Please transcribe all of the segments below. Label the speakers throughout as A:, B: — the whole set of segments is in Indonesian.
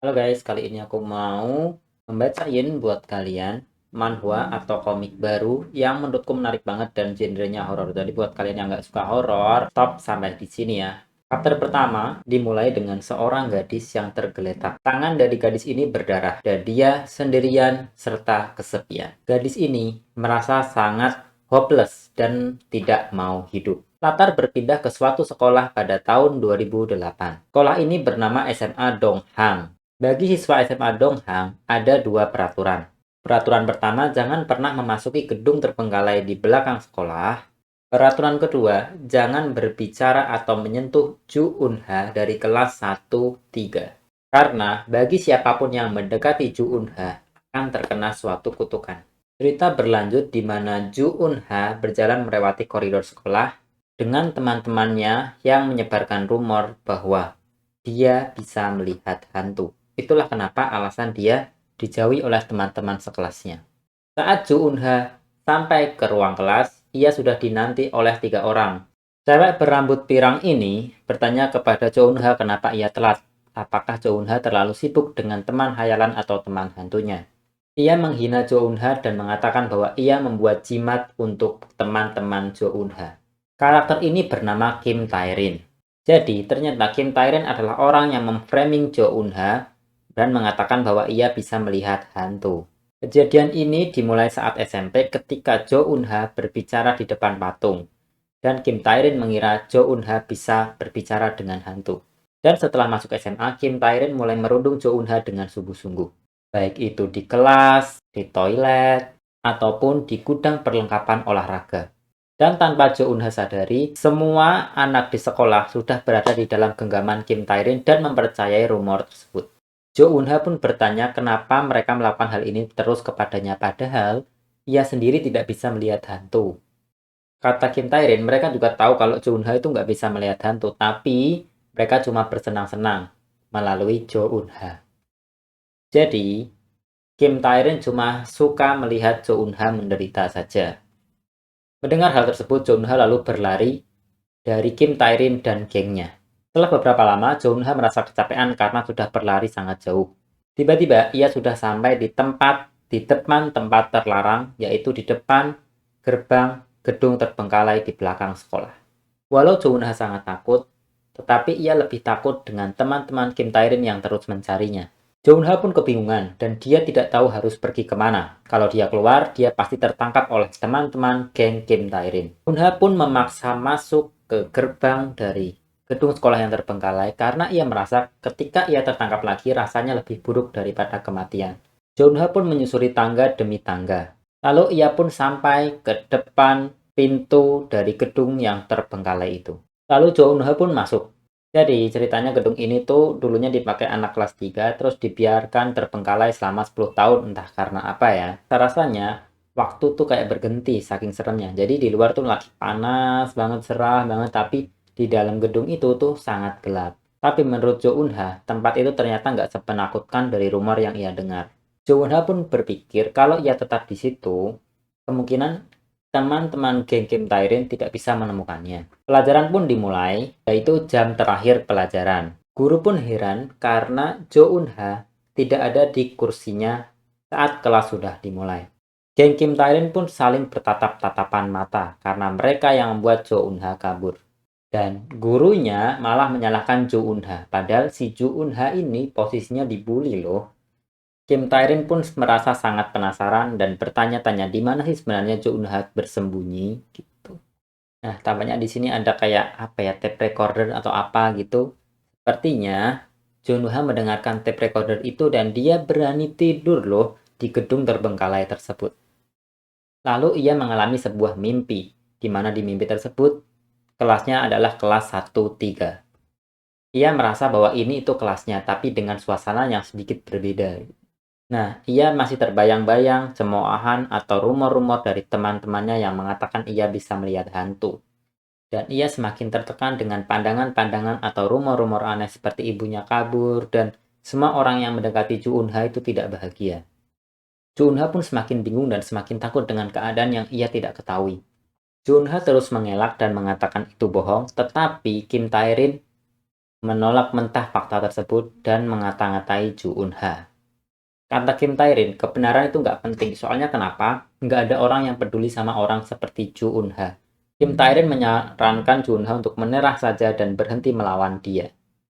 A: Halo guys, kali ini aku mau membacain buat kalian manhwa atau komik baru yang menurutku menarik banget dan genrenya horor. Jadi buat kalian yang nggak suka horor, stop sampai di sini ya. Chapter pertama dimulai dengan seorang gadis yang tergeletak. Tangan dari gadis ini berdarah dan dia sendirian serta kesepian. Gadis ini merasa sangat hopeless dan tidak mau hidup. Latar berpindah ke suatu sekolah pada tahun 2008. Sekolah ini bernama SMA Donghang. Bagi siswa SMA Donghang, ada dua peraturan. Peraturan pertama, jangan pernah memasuki gedung terbengkalai di belakang sekolah. Peraturan kedua, jangan berbicara atau menyentuh Ju Unha dari kelas 1-3. Karena bagi siapapun yang mendekati Ju Unha akan terkena suatu kutukan. Cerita berlanjut di mana Ju Unha berjalan melewati koridor sekolah dengan teman-temannya yang menyebarkan rumor bahwa dia bisa melihat hantu. Itulah kenapa alasan dia dijauhi oleh teman-teman sekelasnya. Saat Jo Eun-ha sampai ke ruang kelas, ia sudah dinanti oleh 3 orang. Cewek berambut pirang ini bertanya kepada Jo Eun-ha kenapa ia telat. Apakah Jo Eun-ha terlalu sibuk dengan teman hayalan atau teman hantunya? Ia menghina Jo Eun-ha dan mengatakan bahwa ia membuat jimat untuk teman-teman Jo Eun-ha. Karakter ini bernama Kim Tae-rin. Jadi, ternyata Kim Tae-rin adalah orang yang memframing Jo Eun-ha dan mengatakan bahwa ia bisa melihat hantu. Kejadian ini dimulai saat SMP ketika Jo Eun-ha berbicara di depan patung, dan Kim Tae-rin mengira Jo Eun-ha bisa berbicara dengan hantu. Dan setelah masuk SMA, Kim Tae-rin mulai merundung Jo Eun-ha dengan sungguh-sungguh. Baik itu di kelas, di toilet, ataupun di gudang perlengkapan olahraga. Dan tanpa Jo Eun-ha sadari, semua anak di sekolah sudah berada di dalam genggaman Kim Tae-rin dan mempercayai rumor tersebut. Jo Eun-ha pun bertanya kenapa mereka melakukan hal ini terus kepadanya, padahal ia sendiri tidak bisa melihat hantu. Kata Kim Tae-rin, mereka juga tahu kalau Jo Eun-ha itu nggak bisa melihat hantu, tapi mereka cuma bersenang-senang melalui Jo Eun-ha. Jadi, Kim Tae-rin cuma suka melihat Jo Eun-ha menderita saja. Mendengar hal tersebut, Jo Eun-ha lalu berlari dari Kim Tae-rin dan gengnya. Setelah beberapa lama, Jo Eun-ha merasa kecapean karena sudah berlari sangat jauh. Tiba-tiba, ia sudah sampai di depan tempat terlarang, yaitu di depan gerbang gedung terbengkalai di belakang sekolah. Walau Jo Eun-ha sangat takut, tetapi ia lebih takut dengan teman-teman Kim Tae-rin yang terus mencarinya. Jo Eun-ha pun kebingungan dan dia tidak tahu harus pergi kemana. Kalau dia keluar, dia pasti tertangkap oleh teman-teman geng Kim Tae-rin. Jo Eun-ha pun memaksa masuk ke gerbang dari gedung sekolah yang terbengkalai karena ia merasa ketika ia tertangkap lagi rasanya lebih buruk daripada kematian. Jo Eun-ha pun menyusuri tangga demi tangga. Lalu ia pun sampai ke depan pintu dari gedung yang terbengkalai itu. Lalu Jo Eun-ha pun masuk. Jadi ceritanya gedung ini tuh dulunya dipakai anak kelas 3 terus dibiarkan terbengkalai selama 10 tahun entah karena apa ya. Rasanya waktu tuh kayak berhenti saking seremnya. Jadi di luar tuh lagi panas banget, cerah banget, tapi di dalam gedung itu tuh sangat gelap. Tapi menurut Jo Eun-ha, tempat itu ternyata nggak sepenakutkan dari rumor yang ia dengar. Jo Eun-ha pun berpikir kalau ia tetap di situ, kemungkinan teman-teman geng Kim Tae-rin tidak bisa menemukannya. Pelajaran pun dimulai, yaitu jam terakhir pelajaran. Guru pun heran karena Jo Eun-ha tidak ada di kursinya saat kelas sudah dimulai. Geng Kim Tae-rin pun saling bertatap-tatapan mata karena mereka yang membuat Jo Eun-ha kabur. Dan gurunya malah menyalahkan Jo Eun-ha, padahal si Jo Eun-ha ini posisinya dibully loh. Kim Tae-rin pun merasa sangat penasaran dan bertanya-tanya di mana sih sebenarnya Jo Eun-ha bersembunyi gitu. Nah, tampaknya di sini ada kayak apa ya, tape recorder atau apa gitu. Sepertinya Jo Eun-ha mendengarkan tape recorder itu dan dia berani tidur loh di gedung terbengkalai tersebut. Lalu ia mengalami sebuah mimpi, di mana di mimpi tersebut kelasnya adalah kelas 1-3. Ia merasa bahwa ini itu kelasnya, tapi dengan suasana yang sedikit berbeda. Nah, ia masih terbayang-bayang cemoohan atau rumor-rumor dari teman-temannya yang mengatakan ia bisa melihat hantu. Dan ia semakin tertekan dengan pandangan-pandangan atau rumor-rumor aneh seperti ibunya kabur dan semua orang yang mendekati Ju Eun-ha itu tidak bahagia. Ju Eun-ha pun semakin bingung dan semakin takut dengan keadaan yang ia tidak ketahui. Ju Eun-ha terus mengelak dan mengatakan itu bohong, tetapi Kim Tae-rin menolak mentah fakta tersebut dan mengata-ngatai Ju Eun-ha. Kata Kim Tae-rin, kebenaran itu nggak penting. Soalnya kenapa? Nggak ada orang yang peduli sama orang seperti Ju Eun-ha. Kim Tae-rin menyarankan Ju Eun-ha untuk menyerah saja dan berhenti melawan dia.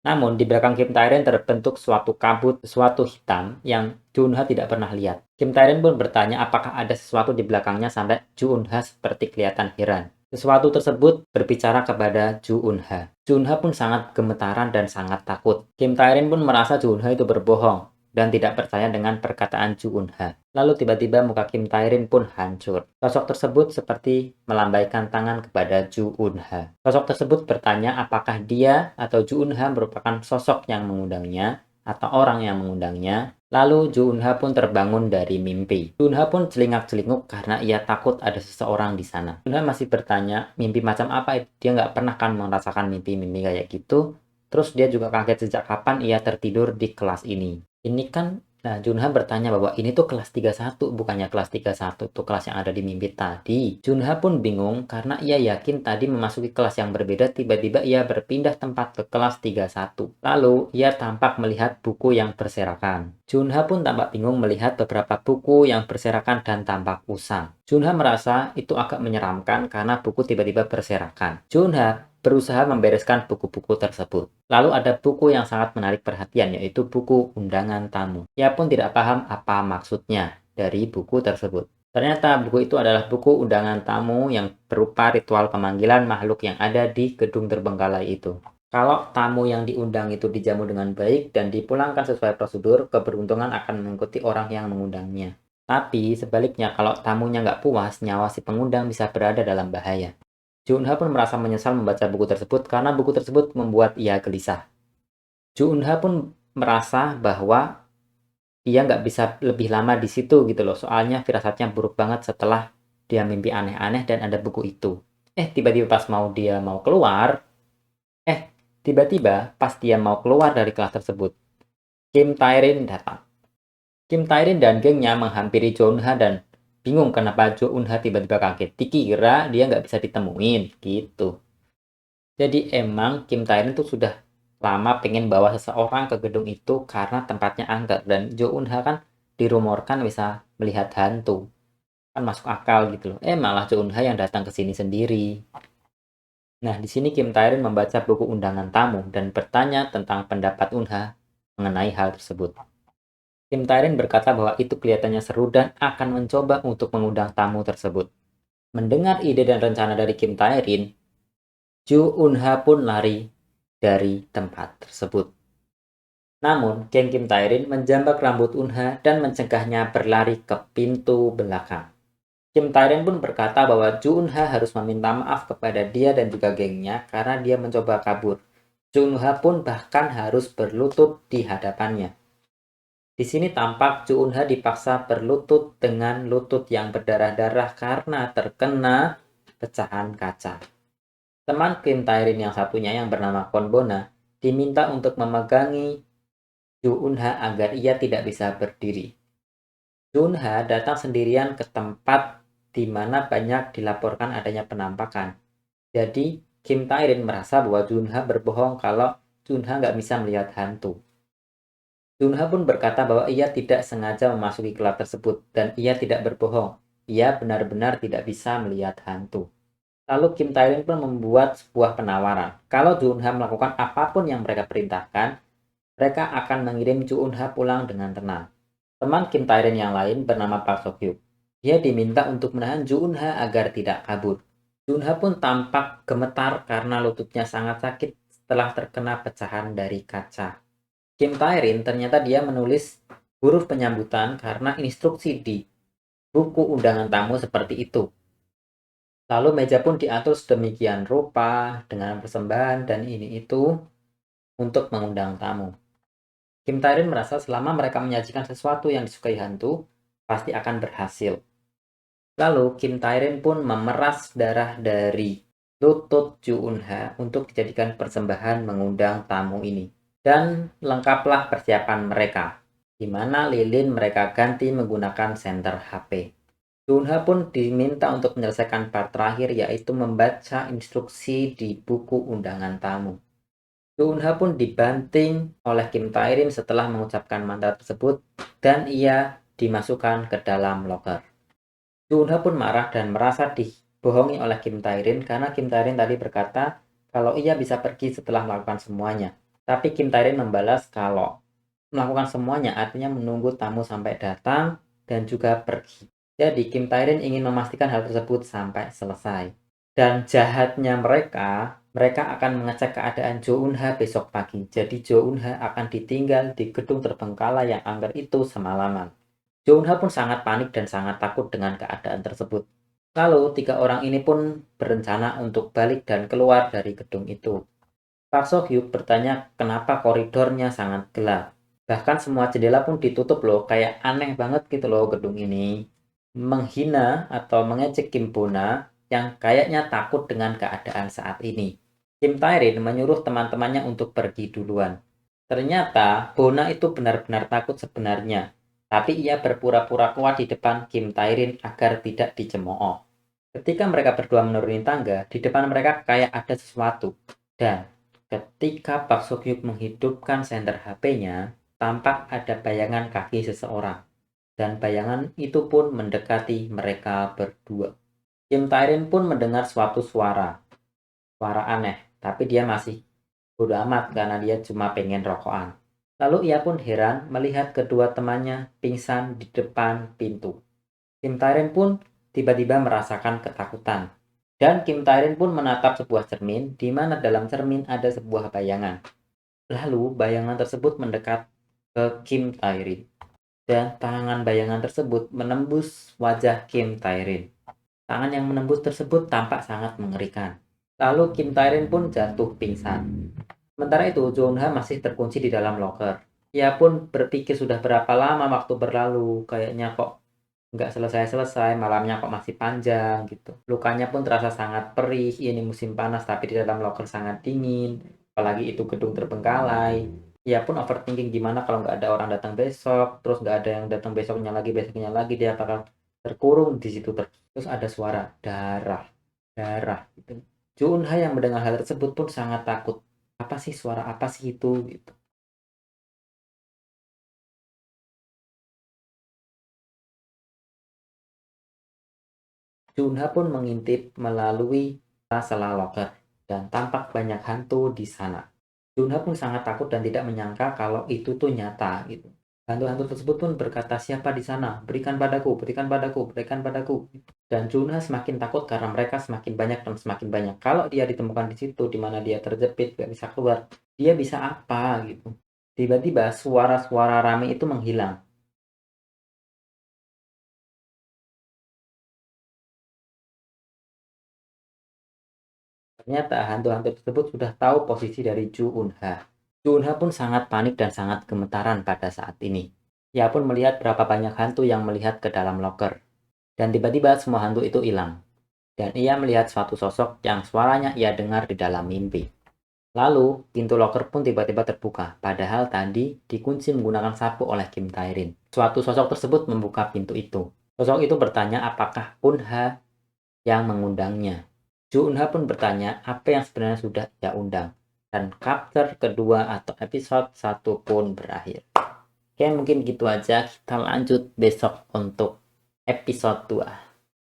A: Namun, di belakang Kim Tae-rin terbentuk suatu kabut, suatu hitam yang Ju Eun-ha tidak pernah lihat. Kim Tae-rin pun bertanya apakah ada sesuatu di belakangnya sampai Ju Eun-ha seperti kelihatan heran. Sesuatu tersebut berbicara kepada Ju Eun-ha. Ju Eun-ha pun sangat gemetaran dan sangat takut. Kim Tae-rin pun merasa Ju Eun-ha itu berbohong dan tidak percaya dengan perkataan Ju Eun-ha. Lalu tiba-tiba muka Kim Tae-rin pun hancur. Sosok tersebut seperti melambaikan tangan kepada Ju Eun-ha. Sosok tersebut bertanya apakah dia atau Ju Eun-ha merupakan sosok yang mengundangnya atau orang yang mengundangnya. Lalu Ju Eun-ha pun terbangun dari mimpi. Ju Eun-ha pun celingak-celinguk karena ia takut ada seseorang di sana. Ju Eun-ha masih bertanya, mimpi macam apa itu? Dia nggak pernah kan merasakan mimpi-mimpi kayak gitu. Terus dia juga kaget sejak kapan ia tertidur di kelas ini. Ini kan, nah Junha bertanya bahwa ini tuh kelas 31, bukannya kelas 31 tuh kelas yang ada di mimpi tadi. Junha pun bingung karena ia yakin tadi memasuki kelas yang berbeda, tiba-tiba ia berpindah tempat ke kelas 31. Lalu, ia tampak melihat buku yang berserakan. Junha pun tampak bingung melihat beberapa buku yang berserakan dan tampak usang. Junha merasa itu agak menyeramkan karena buku tiba-tiba berserakan. Junha berusaha membereskan buku-buku tersebut. Lalu ada buku yang sangat menarik perhatian, yaitu buku undangan tamu. Ia pun tidak paham apa maksudnya dari buku tersebut. Ternyata buku itu adalah buku undangan tamu yang berupa ritual pemanggilan makhluk yang ada di gedung terbengkalai itu. Kalau tamu yang diundang itu dijamu dengan baik dan dipulangkan sesuai prosedur, keberuntungan akan mengikuti orang yang mengundangnya. Tapi sebaliknya, kalau tamunya nggak puas, nyawa si pengundang bisa berada dalam bahaya. Junha pun merasa menyesal membaca buku tersebut karena buku tersebut membuat ia gelisah. Junha pun merasa bahwa ia nggak bisa lebih lama di situ gitu loh. Soalnya firasatnya buruk banget setelah dia mimpi aneh-aneh dan ada buku itu. Tiba-tiba pas dia mau keluar, tiba-tiba pas dia mau keluar dari kelas tersebut, Kim Tae-rin datang. Kim Tae-rin dan gengnya menghampiri Junha dan bingung kenapa Junha tiba-tiba kaget. Dikira dia nggak bisa ditemuin gitu. Jadi emang Kim Tae-rin tuh sudah lama pengen bawa seseorang ke gedung itu karena tempatnya angker dan Jo Eun-ha kan dirumorkan bisa melihat hantu. Kan masuk akal gitu loh. Malah Jo Eun-ha yang datang ke sini sendiri. Nah, di sini Kim Tae-rin membaca buku undangan tamu dan bertanya tentang pendapat Eun-ha mengenai hal tersebut. Kim Tae-rin berkata bahwa itu kelihatannya seru dan akan mencoba untuk mengundang tamu tersebut. Mendengar ide dan rencana dari Kim Tae-rin, Jo Eun-ha pun lari dari tempat tersebut. Namun, geng Kim Tae-rin menjambak rambut Eun-ha dan mencegahnya berlari ke pintu belakang. Kim Tae-rin pun berkata bahwa Jo Eun-ha harus meminta maaf kepada dia dan juga gengnya karena dia mencoba kabur. Jo Eun-ha pun bahkan harus berlutut di hadapannya. Di sini tampak Jo Eun-ha dipaksa berlutut dengan lutut yang berdarah-darah karena terkena pecahan kaca. Teman Kim Tae-rin yang satunya yang bernama Kwon Bona diminta untuk memegangi Jo Eun-ha agar ia tidak bisa berdiri. Jo Eun-ha datang sendirian ke tempat di mana banyak dilaporkan adanya penampakan. Jadi, Kim Tae-rin merasa bahwa Jo Eun-ha berbohong kalau Jo Eun-ha nggak bisa melihat hantu. Jo Eun-ha pun berkata bahwa ia tidak sengaja memasuki klub tersebut dan ia tidak berbohong. Ia benar-benar tidak bisa melihat hantu. Lalu Kim Tae-rin pun membuat sebuah penawaran. Kalau Jo Eun-ha melakukan apapun yang mereka perintahkan, mereka akan mengirim Jo Eun-ha pulang dengan tenang. Teman Kim Tae-rin yang lain bernama Park So-hyuk. Dia diminta untuk menahan Jo Eun-ha agar tidak kabur. Jo Eun-ha pun tampak gemetar karena lututnya sangat sakit setelah terkena pecahan dari kaca. Kim Tae-rin ternyata dia menulis huruf penyambutan karena instruksi di buku undangan tamu seperti itu. Lalu meja pun diatur sedemikian rupa dengan persembahan dan ini itu untuk mengundang tamu. Kim Tae-rin merasa selama mereka menyajikan sesuatu yang disukai hantu, pasti akan berhasil. Lalu Kim Tae-rin pun memeras darah dari lutut Jo Eun-ha untuk dijadikan persembahan mengundang tamu ini. Dan lengkaplah persiapan mereka, di mana lilin mereka ganti menggunakan senter HP. Jo Eun-ha pun diminta untuk menyelesaikan part terakhir yaitu membaca instruksi di buku undangan tamu. Jo Eun-ha pun dibanting oleh Kim Tae-rin setelah mengucapkan mantra tersebut dan ia dimasukkan ke dalam loker. Jo Eun-ha pun marah dan merasa dibohongi oleh Kim Tae-rin karena Kim Tae-rin tadi berkata kalau ia bisa pergi setelah melakukan semuanya. Tapi Kim Tae-rin membalas kalau melakukan semuanya artinya menunggu tamu sampai datang dan juga pergi. Jadi Kim Tae-rin ingin memastikan hal tersebut sampai selesai. Dan jahatnya mereka akan mengecek keadaan Jo Eun-ha besok pagi. Jadi Jo Eun-ha akan ditinggal di gedung terbengkalai yang angker itu semalaman. Jo Eun-ha pun sangat panik dan sangat takut dengan keadaan tersebut. Lalu, tiga orang ini pun berencana untuk balik dan keluar dari gedung itu. Park So-hyuk bertanya kenapa koridornya sangat gelap. Bahkan semua jendela pun ditutup loh, kayak aneh banget gitu loh gedung ini. Menghina atau mengejek Kim Bona yang kayaknya takut dengan keadaan saat ini. Kim Tae-rin menyuruh teman-temannya untuk pergi duluan. Ternyata Bona itu benar-benar takut sebenarnya, tapi ia berpura-pura kuat di depan Kim Tae-rin agar tidak dicemooh. Ketika mereka berdua menuruni tangga, di depan mereka kayak ada sesuatu. Dan ketika Park So-hyuk menghidupkan senter HP-nya, tampak ada bayangan kaki seseorang. Dan bayangan itu pun mendekati mereka berdua. Kim Tae-rin pun mendengar suatu suara aneh, tapi dia masih bodo amat karena dia cuma pengen rokokan. Lalu ia pun heran melihat kedua temannya pingsan di depan pintu. Kim Tae-rin pun tiba-tiba merasakan ketakutan. Dan Kim Tae-rin pun menatap sebuah cermin, di mana dalam cermin ada sebuah bayangan. Lalu bayangan tersebut mendekat ke Kim Tae-rin. Dan tangan bayangan tersebut menembus wajah Kim Tae-rin. Tangan yang menembus tersebut tampak sangat mengerikan. Lalu Kim Tae-rin pun jatuh pingsan. Sementara itu, Jo Eun-ha masih terkunci di dalam loker. Ia pun berpikir sudah berapa lama waktu berlalu, kayaknya kok nggak selesai-selesai, malamnya kok masih panjang gitu. Lukanya pun terasa sangat perih, ini musim panas tapi di dalam loker sangat dingin, apalagi itu gedung terbengkalai. Ia pun overthinking gimana kalau nggak ada orang datang besok, terus nggak ada yang datang besoknya lagi, dia bakal terkurung di situ terus. Terus ada suara darah, darah gitu. Jo Eun-ha yang mendengar hal tersebut pun sangat takut. Apa sih suara apa sih itu gitu. Junha pun mengintip melalui sela loker dan tampak banyak hantu di sana. Junha pun sangat takut dan tidak menyangka kalau itu tuh nyata gitu. Hantu-hantu tersebut pun berkata, siapa di sana? Berikan padaku, berikan padaku, berikan padaku. Dan Junha semakin takut karena mereka semakin banyak dan semakin banyak. Kalau dia ditemukan di situ, di mana dia terjepit, gak bisa keluar, dia bisa apa gitu. Tiba-tiba suara-suara rame itu menghilang. Ternyata hantu-hantu tersebut sudah tahu posisi dari Ju Eun-ha. Ju Eun-ha pun sangat panik dan sangat gemetaran pada saat ini. Ia pun melihat berapa banyak hantu yang melihat ke dalam loker. Dan tiba-tiba semua hantu itu hilang. Dan ia melihat suatu sosok yang suaranya ia dengar di dalam mimpi. Lalu, pintu loker pun tiba-tiba terbuka, padahal tadi dikunci menggunakan sapu oleh Kim Tae-rin. Suatu sosok tersebut membuka pintu itu. Sosok itu bertanya apakah Eun-ha yang mengundangnya. Jo Eun-ha pun bertanya apa yang sebenarnya sudah ia undang. Dan chapter kedua atau episode 1 pun berakhir. Oke, mungkin gitu aja. Kita lanjut besok untuk episode 2.